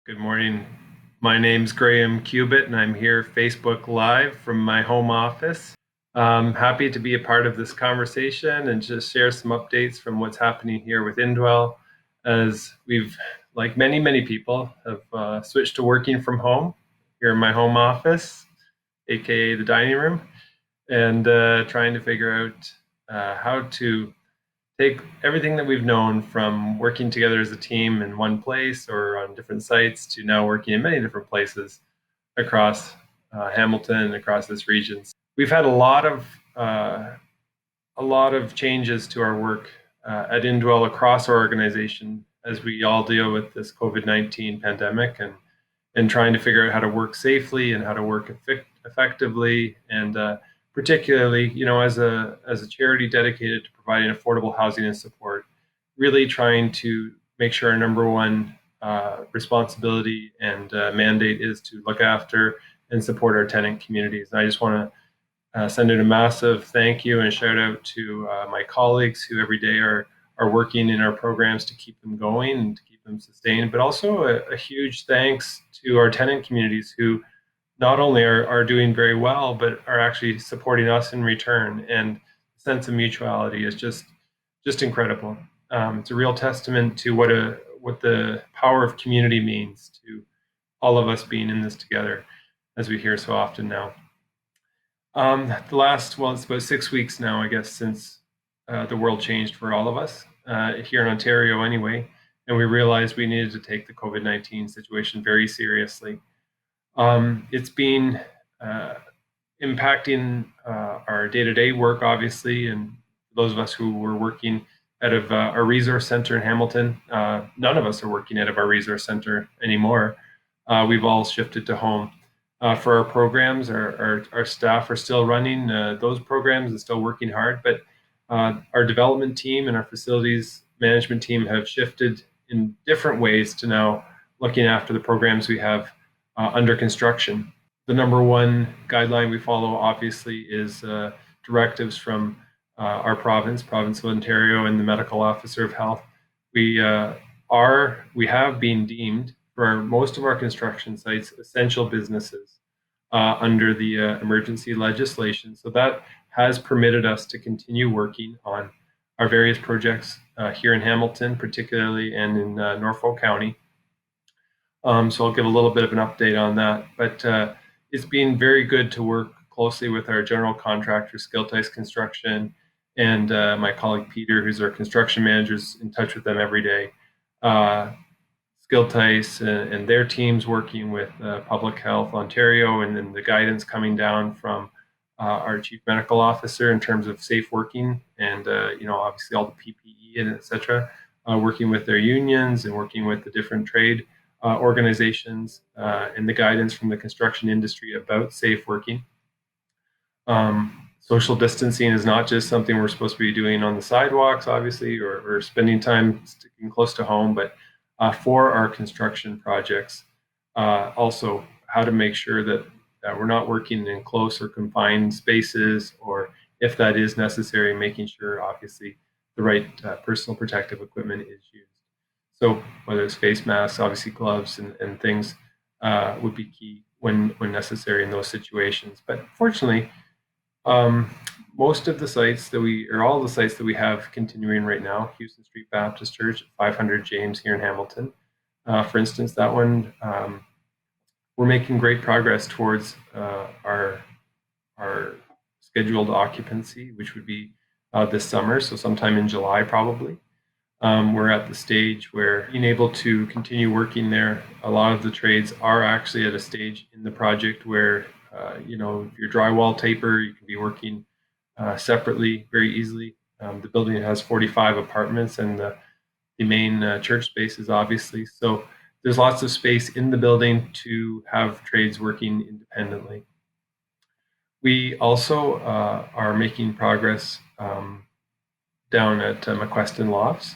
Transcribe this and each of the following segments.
Good morning. My name's Graham Cubitt, and I'm here Facebook Live from my home office. Happy to be a part of this conversation and just share some updates from what's happening here with Indwell, as we've, like many people, have switched to working from home here in my home office, aka the dining room, and trying to figure out how to take everything that we've known from working together as a team in one place or on different sites to now working in many different places across Hamilton and across this region. We've had a lot of changes to our work at Indwell across our organization as we all deal with this COVID-19 pandemic and trying to figure out how to work safely and how to work effectively, and particularly, as a charity dedicated to providing affordable housing and support, really trying to make sure our number one responsibility and mandate is to look after and support our tenant communities. And I just want to send out a massive thank you and shout out to my colleagues who every day are working in our programs to keep them going and to keep them sustained, but also a huge thanks to our tenant communities who not only are doing very well, but are actually supporting us in return. And the sense of mutuality is just incredible. It's a real testament to what the power of community means to all of us being in this together, as we hear so often now. It's about 6 weeks now, I guess, since the world changed for all of us, here in Ontario anyway, and we realized we needed to take the COVID-19 situation very seriously. It's been impacting our day-to-day work, obviously, and those of us who were working out of our resource center in Hamilton, none of us are working out of our resource center anymore. We've all shifted to home. For our programs, our staff are still running those programs and still working hard, but our development team and our facilities management team have shifted in different ways to now looking after the programs we have under construction. The number one guideline we follow, obviously, is directives from our province of Ontario, and the medical officer of health. We have been deemed for most of our construction sites essential businesses under the emergency legislation. So that has permitted us to continue working on our various projects here in Hamilton, particularly, and in Norfolk County. So I'll give a little bit of an update on that. But it's been very good to work closely with our general contractor, Skiltice Construction, and my colleague Peter, who's our construction manager, is in touch with them every day. Skiltice and their teams working with Public Health Ontario, and then the guidance coming down from our chief medical officer in terms of safe working, and obviously all the PPE and etc. Working with their unions and working with the different trade organizations, and the guidance from the construction industry about safe working. Social distancing is not just something we're supposed to be doing on the sidewalks, obviously, or spending time sticking close to home, but for our construction projects, also how to make sure that we're not working in close or confined spaces, or if that is necessary, making sure, obviously, the right personal protective equipment is used. So whether it's face masks, obviously gloves and things would be key when necessary in those situations. But fortunately, most of the sites all the sites that we have continuing right now, Houston Street Baptist Church at 500 James here in Hamilton, for instance, that one, we're making great progress towards our scheduled occupancy, which would be this summer, so sometime in July probably. We're at the stage where being able to continue working there, a lot of the trades are actually at a stage in the project where, your drywall taper, you can be working separately very easily. The building has 45 apartments, and the main church space is obviously. So there's lots of space in the building to have trades working independently. We also are making progress down at McQueston Lofts.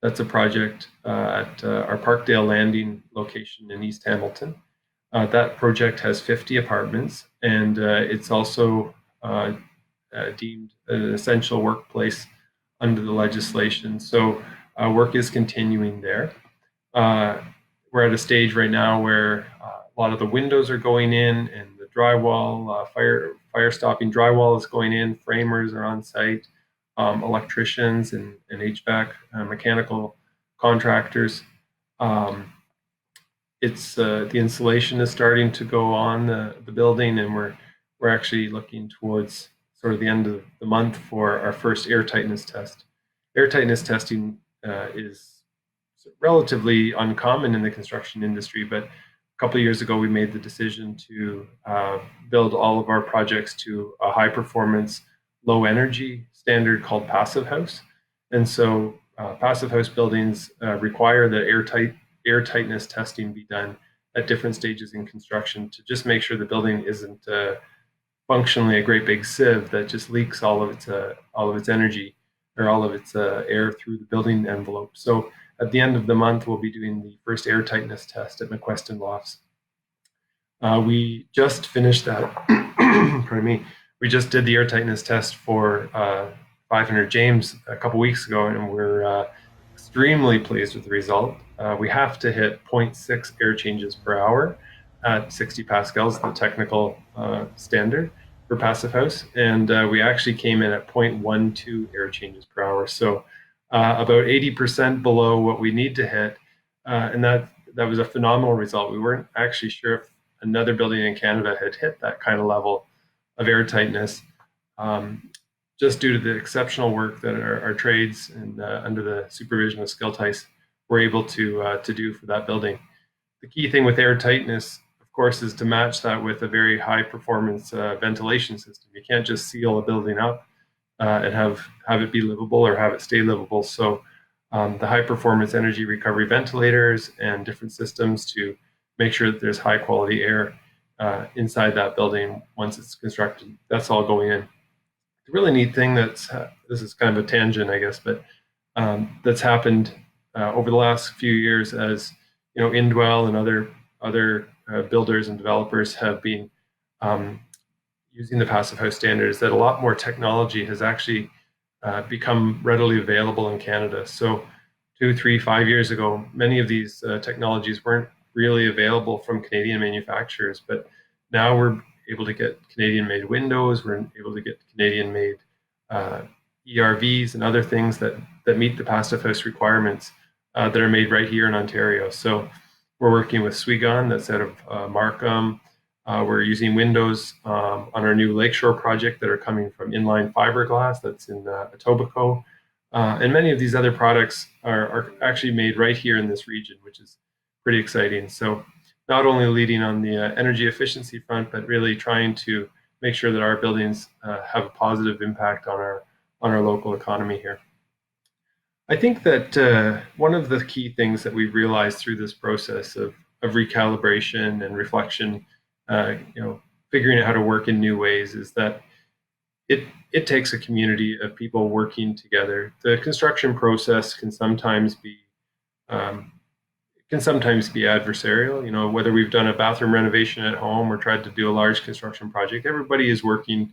That's a project at our Parkdale Landing location in East Hamilton. That project has 50 apartments, and it's also deemed an essential workplace under the legislation. So work is continuing there. we're at a stage right now where a lot of the windows are going in, and the drywall, fire stopping drywall is going in. Framers are on site, electricians and HVAC mechanical contractors. Um, it's the insulation is starting to go on the building, and we're actually looking towards sort of the end of the month for our first air tightness test. Air tightness testing is relatively uncommon in the construction industry, but a couple of years ago we made the decision to build all of our projects to a high performance, low energy standard called passive house. And so passive house buildings require that air tightness testing be done at different stages in construction to just make sure the building isn't functionally a great big sieve that just leaks all of its energy or all of its air through the building envelope. So at the end of the month, we'll be doing the first air tightness test at McQueston Lofts. We just finished that. Pardon me. We just did the air tightness test for 500 James a couple weeks ago, and we're extremely pleased with the result. We have to hit 0.6 air changes per hour at 60 pascals, the technical standard for passive house, and we actually came in at 0.12 air changes per hour. So about 80% below what we need to hit, and that was a phenomenal result. We weren't actually sure if another building in Canada had hit that kind of level of air tightness, just due to the exceptional work that our trades and under the supervision of Skill Tice were able to do for that building. The key thing with air tightness, of course, is to match that with a very high performance ventilation system. You can't just seal a building up and have it be livable or have it stay livable. So the high performance energy recovery ventilators and different systems to make sure that there's high quality air inside that building once it's constructed, that's all going in. The really neat thing this is kind of a tangent, I guess, but that's happened over the last few years as Indwell and other builders and developers have been using the passive house standards, that a lot more technology has actually become readily available in Canada. So 2, 3, 5 years ago, many of these technologies weren't really available from Canadian manufacturers, but now we're able to get Canadian-made windows. We're able to get Canadian-made ERVs and other things that meet the passive house requirements that are made right here in Ontario. So we're working with Swigon, that's out of Markham. We're using windows on our new Lakeshore project that are coming from inline fiberglass that's in Etobicoke. And many of these other products are actually made right here in this region, which is pretty exciting. So not only leading on the energy efficiency front, but really trying to make sure that our buildings have a positive impact on our local economy here. I think that one of the key things that we've realized through this process of recalibration and reflection, figuring out how to work in new ways, is that it takes a community of people working together. The construction process can sometimes be adversarial. Whether we've done a bathroom renovation at home or tried to do a large construction project, everybody is working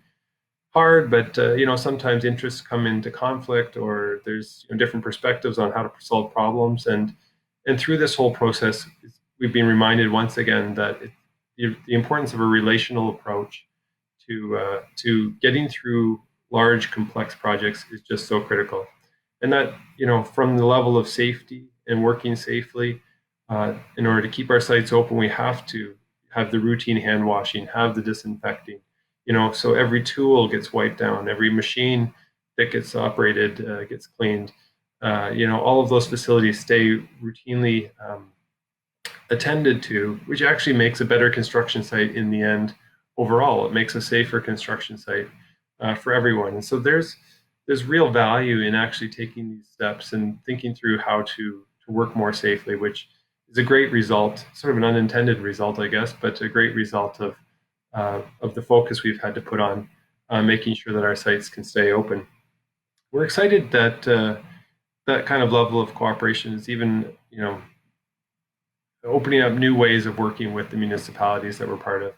hard, but sometimes interests come into conflict, or there's different perspectives on how to solve problems. And through this whole process, we've been reminded once again that the importance of a relational approach to getting through large, complex projects is just so critical. And that, from the level of safety and working safely, in order to keep our sites open, we have to have the routine hand washing, have the disinfecting, so every tool gets wiped down, every machine that gets operated gets cleaned. All of those facilities stay routinely attended to, which actually makes a better construction site in the end. Overall, it makes a safer construction site for everyone. And so there's real value in actually taking these steps and thinking through how to work more safely, which is a great result, sort of an unintended result, I guess, but a great result of the focus we've had to put on making sure that our sites can stay open. We're excited that that kind of level of cooperation is even, opening up new ways of working with the municipalities that we're part of.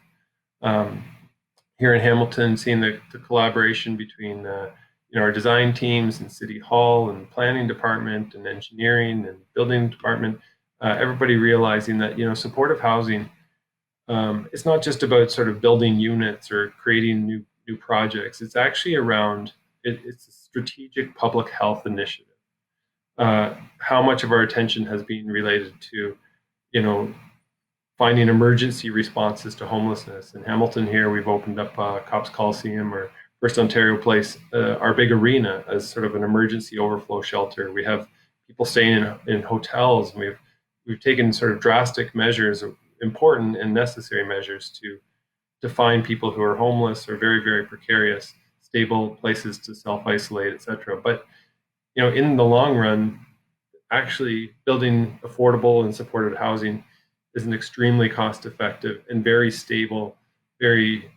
Here in Hamilton, seeing the collaboration between our design teams and City Hall and planning department and engineering and building department, everybody realizing that supportive housing, it's not just about sort of building units or creating new projects. It's actually around it's a strategic public health initiative. How much of our attention has been related to you know finding emergency responses to homelessness. In Hamilton here, we've opened up Cops Coliseum or First Ontario Place, our big arena, as sort of an emergency overflow shelter. We have people staying in hotels. We've taken sort of drastic measures, important and necessary measures to find people who are homeless or very, very precarious, stable places to self-isolate, etc. But in the long run, actually building affordable and supported housing is an extremely cost-effective and very stable, very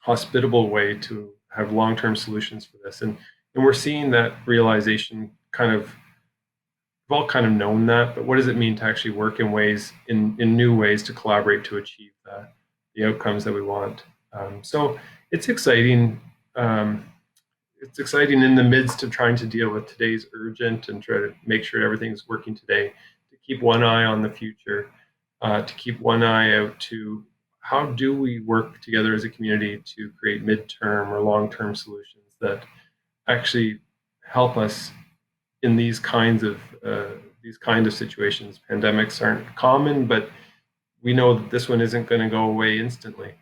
hospitable way to have long-term solutions for this. And we're seeing that realization kind of, we've all kind of known that, but what does it mean to actually work in new ways to collaborate to achieve the outcomes that we want? So it's exciting. It's exciting in the midst of trying to deal with today's urgent and try to make sure everything's working today, to keep one eye on the future, to keep one eye out to how do we work together as a community to create midterm or long-term solutions that actually help us in these kinds of situations. Pandemics aren't common, but we know that this one isn't going to go away instantly.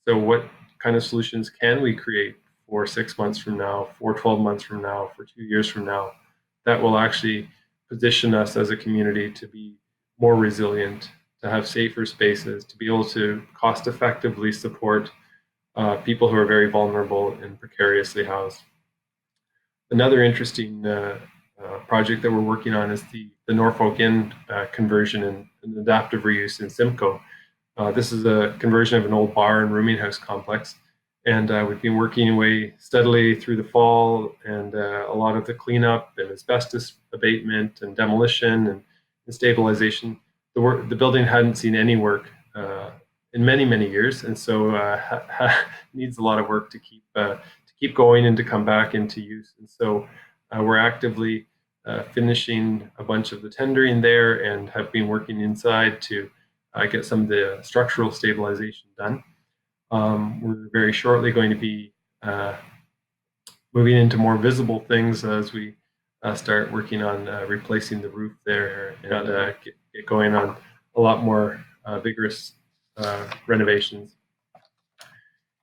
So what kind of solutions can we create for 6 months from now, for 12 months from now, for 2 years from now, that will actually position us as a community to be more resilient, to have safer spaces, to be able to cost effectively support people who are very vulnerable and precariously housed. Another interesting project that we're working on is the Norfolk Inn conversion and adaptive reuse in Simcoe. This is a conversion of an old bar and rooming house complex. And we've been working away steadily through the fall, and a lot of the cleanup and asbestos abatement and demolition and stabilization. The building hadn't seen any work in many, many years, and so needs a lot of work to keep going and to come back into use. And so we're actively finishing a bunch of the tendering there and have been working inside to get some of the structural stabilization done. We're very shortly going to be moving into more visible things as we start working on replacing the roof there and get going on a lot more vigorous renovations.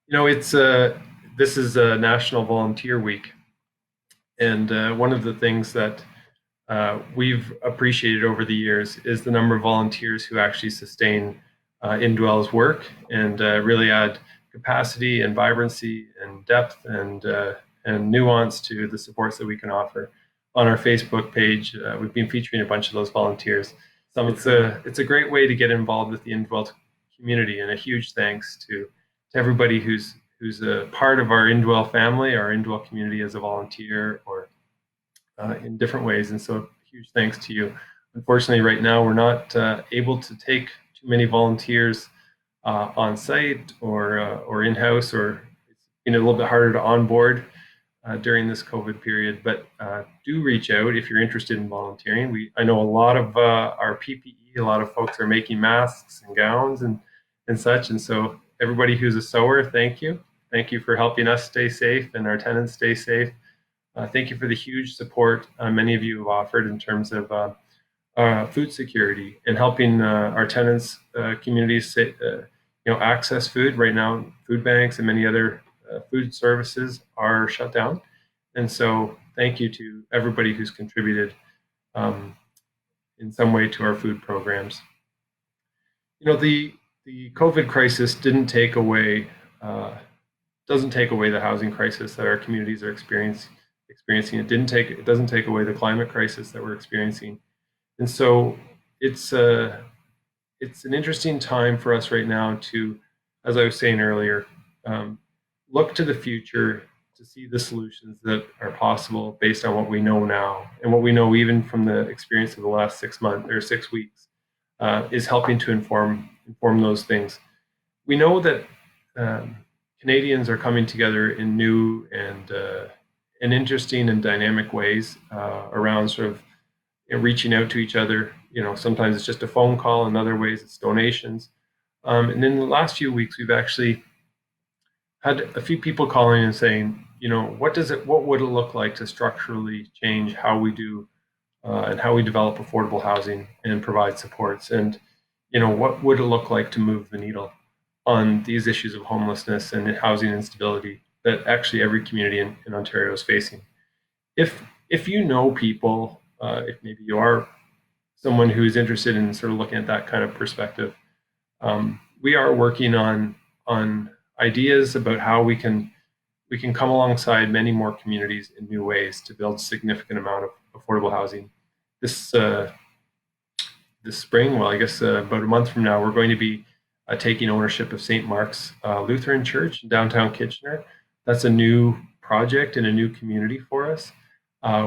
It's this is National Volunteer Week, and one of the things that we've appreciated over the years is the number of volunteers who actually sustain Indwell's work and really add capacity and vibrancy and depth and nuance to the supports that we can offer. On our Facebook page, we've been featuring a bunch of those volunteers. It's a great way to get involved with the Indwell community, and a huge thanks to everybody who's a part of our Indwell family, our Indwell community as a volunteer or in different ways. And so huge thanks to you. Unfortunately, right now we're not able to take too many volunteers on site or in-house, or it's been a little bit harder to onboard during this COVID period. But do reach out if you're interested in volunteering. I know a lot of our PPE, a lot of folks are making masks and gowns and such. And so everybody who's a sewer, thank you. Thank you for helping us stay safe and our tenants stay safe. Thank you for the huge support many of you have offered in terms of food security and helping our tenants, communities, access food. Right now, food banks and many other food services are shut down, and so thank you to everybody who's contributed in some way to our food programs. The COVID crisis doesn't take away the housing crisis that our communities are experiencing. It doesn't take away the climate crisis that we're experiencing. And so it's an interesting time for us right now to, as I was saying earlier, look to the future to see the solutions that are possible based on what we know now, and what we know even from the experience of the last 6 months or 6 weeks is helping to inform those things. We know that Canadians are coming together in new and interesting and dynamic ways around sort of reaching out to each other. Sometimes it's just a phone call, in other ways it's donations. And in the last few weeks, we've actually had a few people calling and saying, what would it look like to structurally change how we do and how we develop affordable housing and provide supports, and what would it look like to move the needle on these issues of homelessness and housing instability that actually every community in Ontario is facing. If you know people, if maybe you are someone who is interested in sort of looking at that kind of perspective, we are working on ideas about how we can come alongside many more communities in new ways to build a significant amount of affordable housing. This this spring, well, I guess about a month from now, we're going to be taking ownership of St. Mark's Lutheran Church in downtown Kitchener. That's a new project in a new community for us.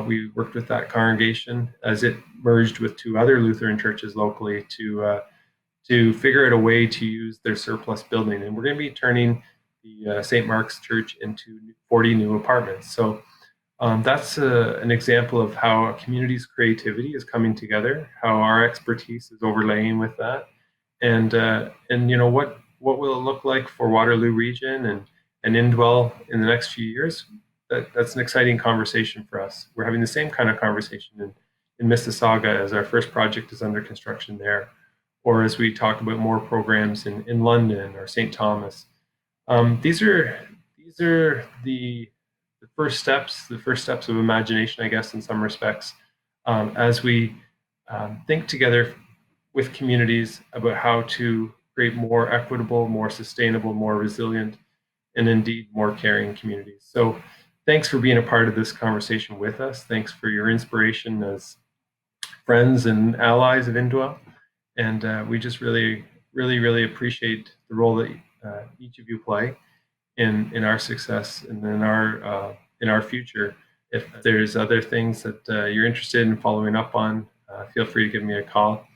We worked with that congregation as it merged with two other Lutheran churches locally to figure out a way to use their surplus building. And we're going to be turning the St. Mark's Church into 40 new apartments. So that's an example of how a community's creativity is coming together, how our expertise is overlaying with that, and what will it look like for Waterloo Region and Indwell in the next few years? That's an exciting conversation for us. We're having the same kind of conversation in Mississauga as our first project is under construction there, or as we talk about more programs in London or St. Thomas. These are the first steps of imagination, I guess, in some respects, as we think together with communities about how to create more equitable, more sustainable, more resilient, and indeed more caring communities. So thanks for being a part of this conversation with us. Thanks for your inspiration as friends and allies of Indwell. And we just really, really, really appreciate the role that each of you play in our success and in our future. If there's other things that you're interested in following up on, feel free to give me a call.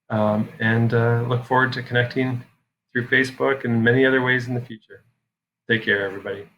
And look forward to connecting through Facebook and many other ways in the future. Take care, everybody.